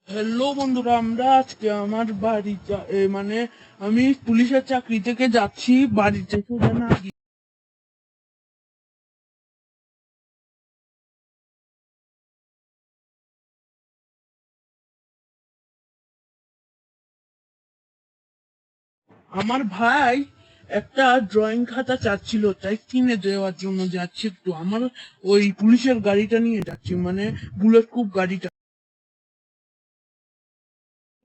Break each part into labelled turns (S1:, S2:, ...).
S1: Hello বন্ধুরা, আমরা আজকে আমার বাড়ি মানে আমি পুলিশের চাকরি থেকে যাচ্ছি বাড়িতে সোজা না গিয়ে। আমার ভাই একটা ড্রয়িং খাতা চাচ্ছিল, তাই কিনে দেওয়ার জন্য যাচ্ছি। একটু আমার ওই পুলিশের গাড়িটা নিয়ে যাচ্ছি, মানে বুলেট প্রুফ গাড়িটা।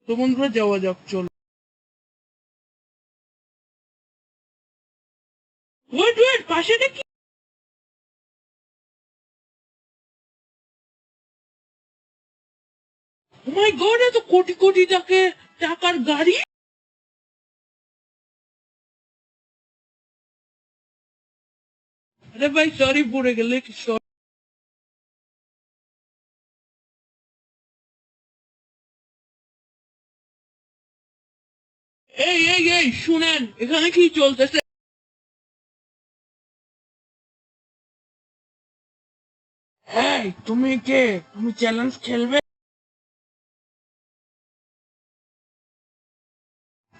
S1: তো বন্ধুরা, যাওয়া যাক, চলো। ওয়েট ওয়েট, পাশে দেখি। ও মাই গড, এত কোটি কোটি টাকার গাড়ি! আরে ভাই, সরি, পড়ে গেলে। এই এই এই, শুনেন, এখানে কি চলতেছে? এই, তুমি কে? তুমি চ্যালেঞ্জ খেলবে?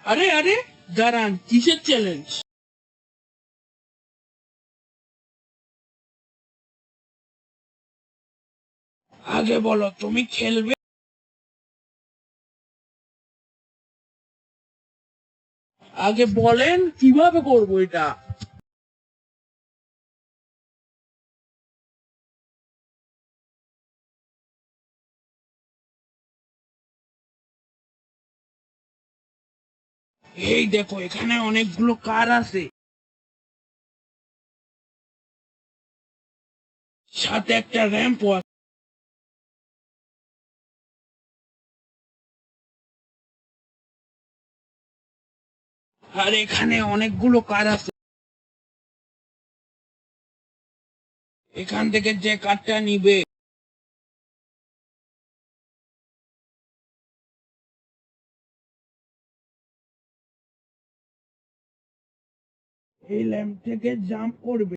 S1: আরে আরে, দাঁড়ান, কিসের চ্যালেঞ্জ? আগে বলো, তুমি খেলবে? আগে বলেন কিভাবে করবো এটা। এই দেখো, এখানে অনেকগুলো কার আছে, সাথে একটা র্যাম্প আছে। আর এখানে অনেকগুলো কার আছে। এখান থেকে যে কারটা নিবে, এই ল্যাম্প থেকে জাম্প করবে।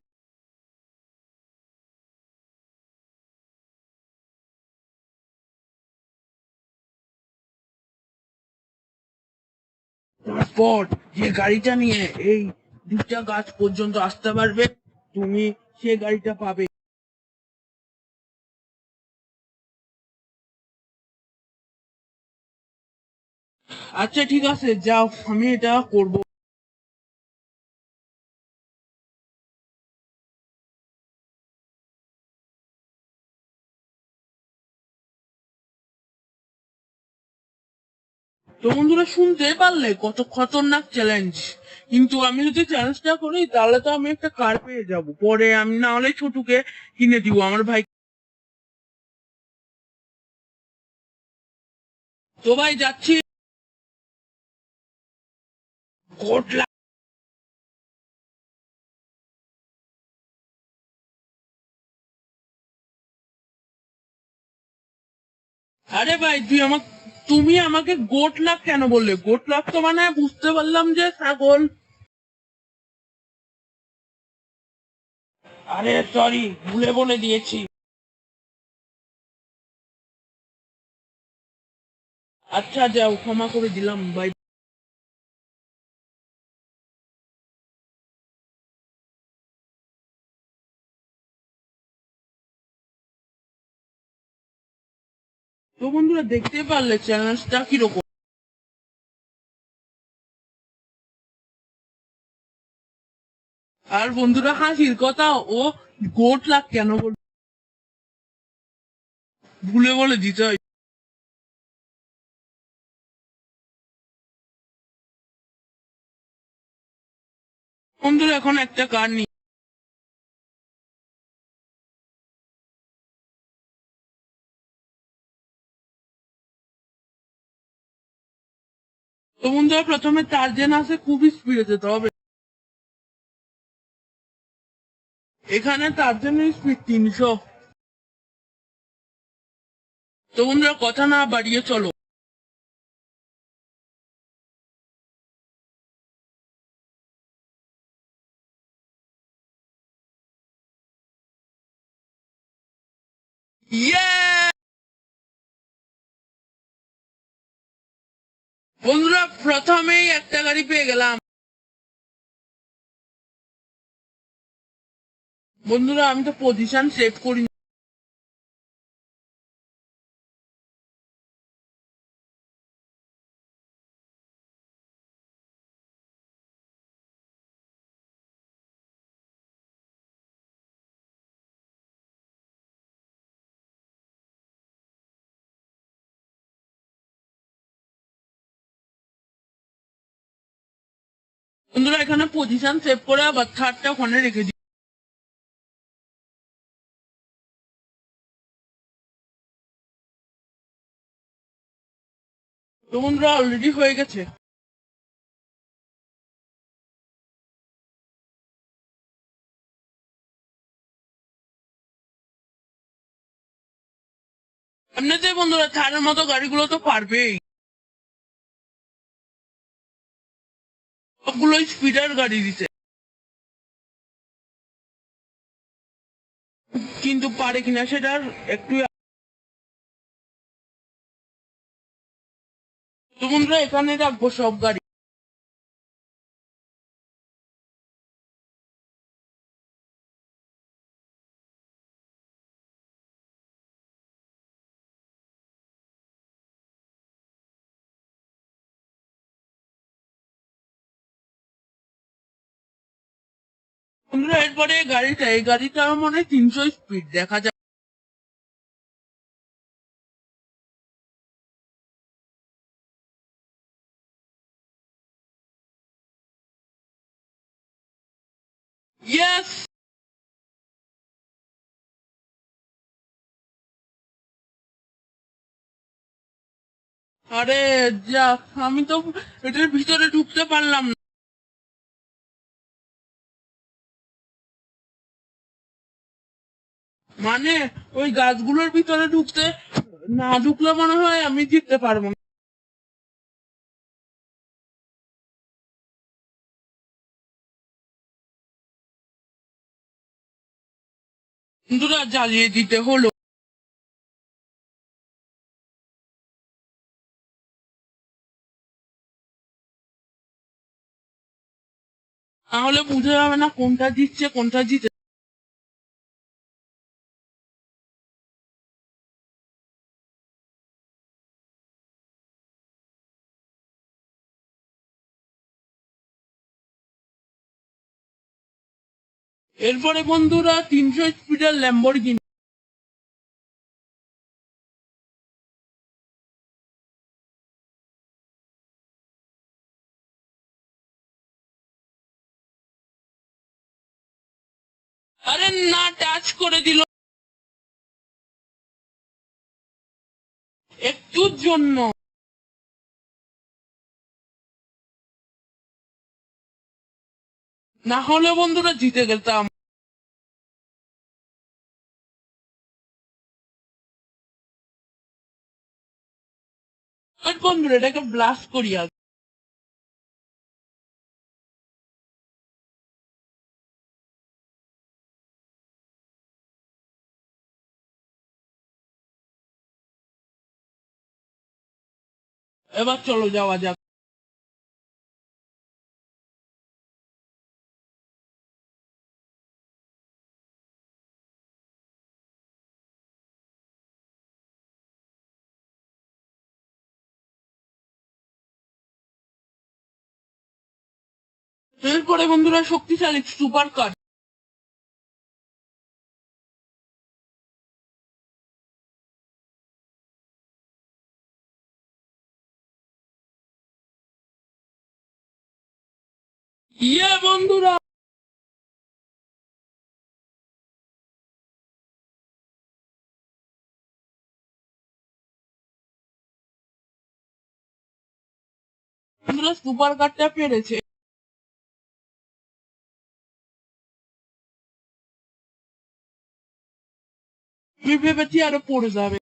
S1: তারপর যে গাড়িটা নিয়ে এই দুটা গাছ পর্যন্ত আসতে পারবে, তুমি সে গাড়িটা পাবে। আচ্ছা ঠিক আছে, যাও, আমি এটা করব। তো বন্ধুরা, শুনতে পারলে কত খতরনাক চ্যালেঞ্জ। কিন্তু আমি যদি চ্যালেঞ্জটা করি, তাহলে তো আমি একটা কার পেয়ে যাব, পরে আমি না হলে ছোটুকে কিনে দিব আমার ভাই। তো ভাই, যাচ্ছি। কোট আরে ভাই, তুমি আমাকে গোট লাখ কেন বললে? গোট লাখ তো মানে বুঝতে পারলাম যে ছাগল। আরে সরি, ভুলে বলে দিয়েছি। আচ্ছা, যাও, ক্ষমা করে দিলাম ভাই। তো বন্ধুরা, দেখতে পারলে চ্যালেঞ্জটা কিরকম। আর বন্ধুরা, হাসির কথা, ও গোট লাখ কেন বল, ভুলে বলে দিতে হয়। বন্ধুরা, এখন একটা কার নি। তো বন্ধুরা, প্রথমে টার্জেন আছে, খুবই স্পিডে যেতে হবে। এখানে টার্জেনের স্পিড 300। তো বন্ধুরা, কথা না বাড়িয়ে চলো। ইয়ে! বন্ধুরা প্রথমেই একটা গাড়ি পেয়ে গেলাম। বন্ধুরা আমি তো পজিশন সেভ করি। বন্ধুরা এখানে পজিশন সেভ করে আবার থার্ডটা ওখানে রেখে দিই। তো বন্ধুরা অলরেডি হয়ে গেছে। এমনিতে বন্ধুরা থারের মতো গাড়িগুলো তো পারবেই, সবগুলো স্পিডার গাড়ি দিতে, কিন্তু পারে কিনা সেটার একটু। তো বন্ধুরা এখানে রাখবো সব গাড়ি। বন্ধুরা এরপরে এই গাড়িটা আমার মনে হয় 300 স্পিড দেখা যায়। ইয়েস! আরে যাক, আমি তো এটার ভিতরে ঢুকতে পারলাম না। মানে ওই গাছগুলোর ভিতরে ঢুকতে না ঢুকলে মনে হয় আমি জিততে পারবো না। বন্ধুরা জ্বালিয়ে দিতে হলো। তাহলে বুঝে যাবে না কোনটা জিতছে কোনটা জিতে। এরপরে বন্ধুরা 300 স্পিডের ল্যাম্বরগিনি। আরে না, টাচ করে দিল একটুর জন্য। না হলে বন্ধুরা জিতে গেতাম। বন্ধুরা এটাকে ব্লাস্ট করি আগে। এবার চলো যাওয়া যাক। এরপরে বন্ধুরা শক্তিশালী সুপার কার। ইয়ে বন্ধুরা, বন্ধুরা সুপার কারটা পেরেছে। আমি ভেবেছি আরো পড়ে যাবে।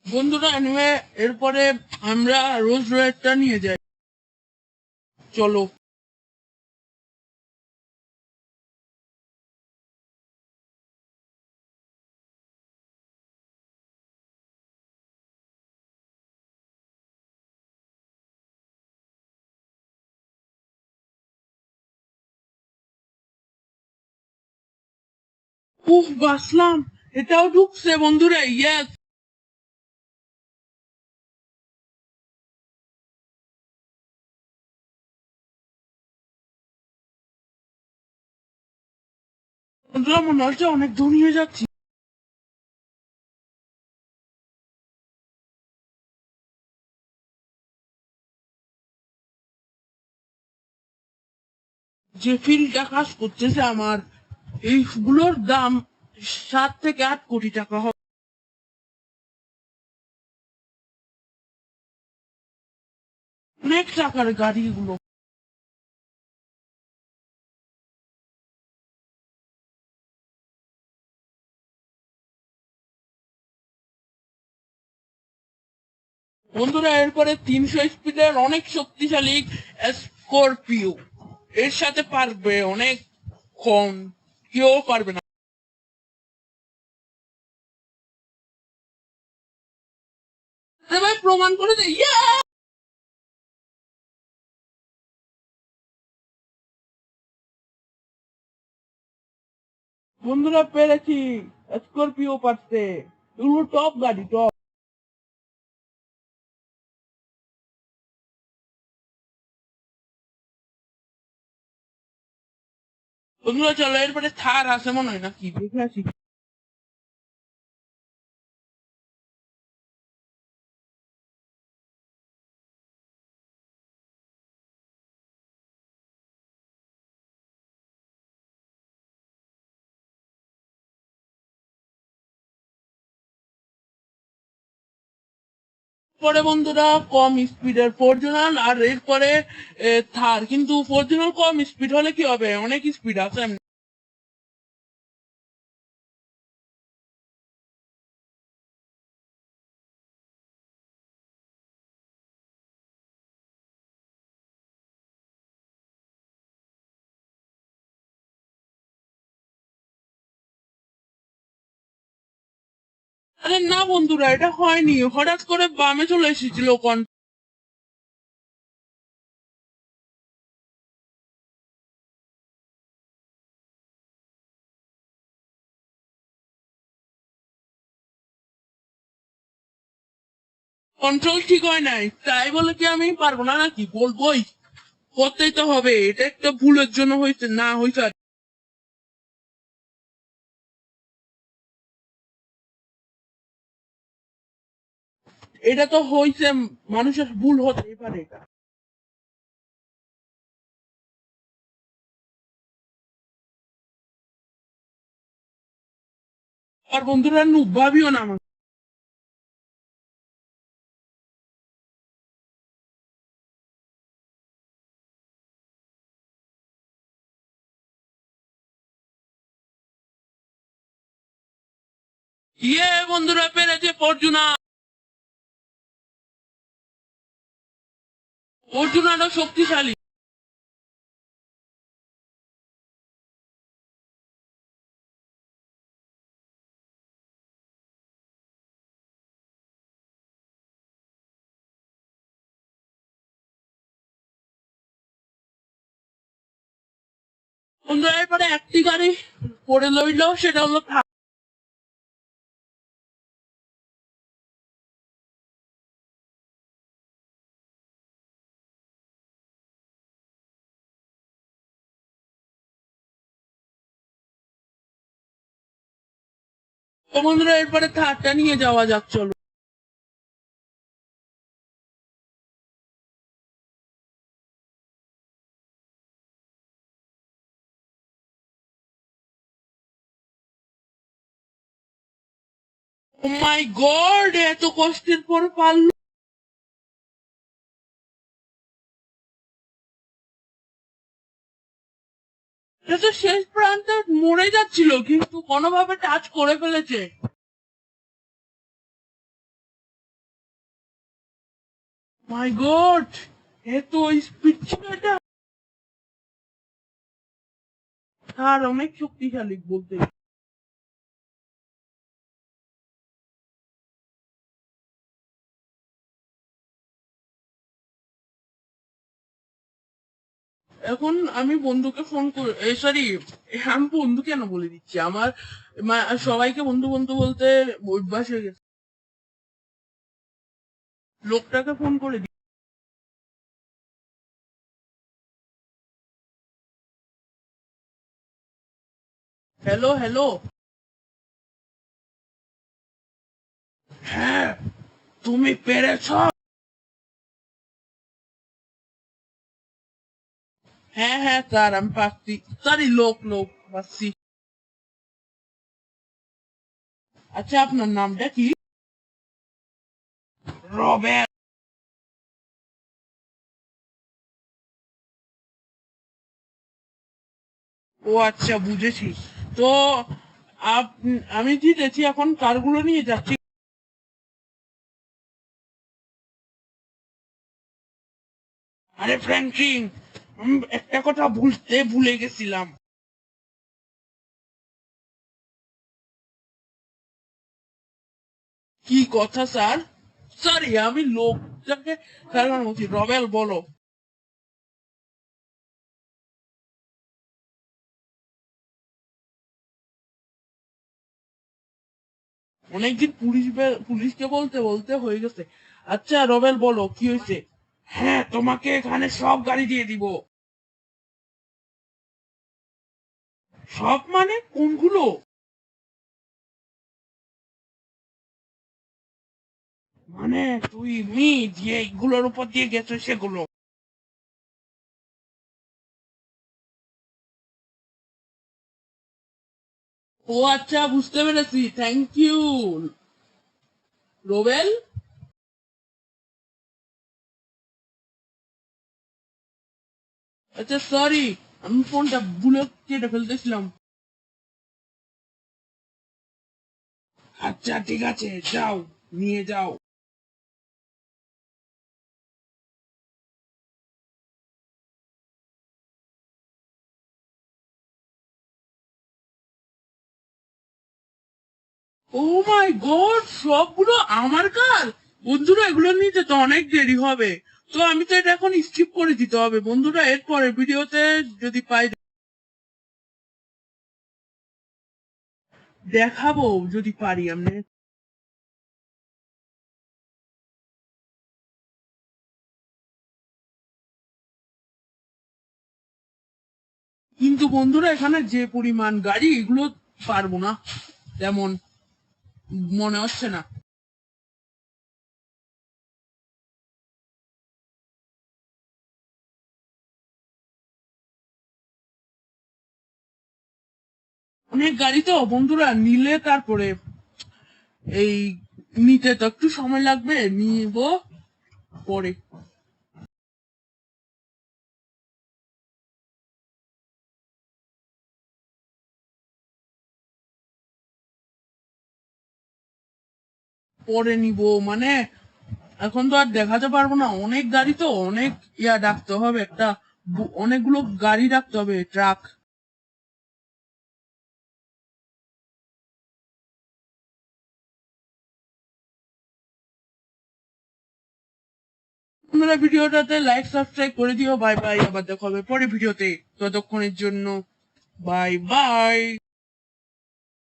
S1: বন্ধুরা এনিওয়ে এরপরে আমরা রোজ রয়েডটা নিয়ে যাই। চলো। উফ, বাসলাম। এটাও ঢুকছে বন্ধুরা, ইয়েস। বন্ধুরা, মনে হচ্ছে অনেক ধনী হয়ে যাচ্ছি। যে ফিল্ডটা কাজ করতেছে আমার, এইগুলোর দাম 7 থেকে 8 কোটি টাকা হবে। অনেক টাকার গাড়ি এগুলো। বন্ধুরা, এরপরে 300 স্পিডের অনেক শক্তিশালী স্করপিও, এর সাথে পারবে অনেক কম, কেউ পারবে না। আরে ভাই, প্রমাণ করে দে, ইয়া! বন্ধুরা, পেরেছি। স্করপিও পারছে। এগুলো টপ গাড়ি, টপ। বন্ধুরা, চলো এরপরে থার আছে মনে হয়, নাকি দেখে আসি। পরে বন্ধুরা, কম স্পিডের ফরচুনার, আর এরপরে থার। কিন্তু ফরচুনার কম স্পিড হলে কি হবে, অনেক স্পিড আছে। আরে না বন্ধুরা, এটা হয়নি, হঠাৎ করে বামে চলে এসেছিল। কন্ট্রোল ঠিক হয় নাই, তাই বলে কি আমি পারবো না নাকি? বলবোই, করতেই তো হবে। এটা একটা ভুলের জন্য হয়েছে, না হয়েছে এটা তো হয়েছে। মানুষের ভুল হতেই পারে এটা। আর বন্ধুরা, নুব ভাবিও না আমাকে। ইয়ে বন্ধুরা, পেরেছে অর্জুনা। অর্জুনাটা শক্তিশালী। বন্ধুরা, এরপরে একটি গাড়ি পড়ে লইলো, সেটা হলো তো বন্ধুরা, এরপরে থারটা নিয়ে যাওয়া যাক, চলো। ও মাই গড, এত কষ্টের পর পারলো। এটা তো শেষ প্রান্তে মরে যাচ্ছিল, কিন্তু কোনোভাবে টাচ করে ফেলেছে। মাই গড, এত স্পিড ছিল এটা। আর অনেক শক্তিশালী বলতে। এখন আমি বন্ধুকে ফোন করে, সরি, আমি বন্ধু কেন বলে দিচ্ছি, আমার সবাইকে বন্ধু বন্ধু বলতে অভ্যাস হয়ে গেছে। লোকটাকে ফোন করে দিই। Hello hello. হ্যাঁ, তুমি পেরেছ। হ্যাঁ হ্যাঁ স্যার, আমি পাচ্ছি। সরি, লোক লোক পাচ্ছি। আচ্ছা, আপনার নামটা কি? রবেল। ও আচ্ছা, বুঝেছি। তো আমি জিতেছি, এখন কারগুলো নিয়ে যাচ্ছি। আরে ফ্র্যাঙ্কলিন, একটা কথা ভুলে গেছিলাম। কি কথা স্যার? সরি, আমি লোকটাকে স্যার বলছি। রবেল, বলো। অনেকদিন পুলিশকে বলতে বলতে হয়ে গেছে। আচ্ছা রবেল, বলো কি হয়েছে। হ্যাঁ, তোমাকে এখানে সব গাড়ি দিয়ে দিব। সব মানে কোনগুলো? মানে তুই যে এইগুলোর উপর দিয়ে গেছো সেগুলো? ও আচ্ছা, বুঝতে পেরেছি। Thank you Robel. আচ্ছা সরি, আমি ফোনটা ভুলে কেটে ফেলতেছিলাম। আচ্ছা ঠিক আছে, যাও, নিয়ে যাও। ও মাই গড, সবগুলো আমার কার! বন্ধুরা, এগুলো নিতে তো অনেক দেরি হবে। তো আমি তো এটা এখন স্কিপ করে দিতে হবে বন্ধুরা। এরপরে ভিডিওতে যদি পাই দেখাবো, যদি পারি আমি। কিন্তু বন্ধুরা, এখানে যে পরিমাণ গাড়ি, এগুলো পারবো না তেমন, মনে হচ্ছে না। অনেক গাড়ি তো বন্ধুরা, নিলে তারপরে এই নিতে তো একটু সময় লাগবে, নিব পরে। পরে নিব মানে, এখন তো আর দেখাতে পারবো না, অনেক গাড়ি তো, অনেক ডাকতে হবে একটা, অনেকগুলো গাড়ি রাখতে হবে, ট্রাক। আপনারা ভিডিওটাতে লাইক সাবস্ক্রাইব করে দিও। বাই বাই, আবার দেখা হবে পরে ভিডিওতে। ততক্ষণের জন্য বাই বাই।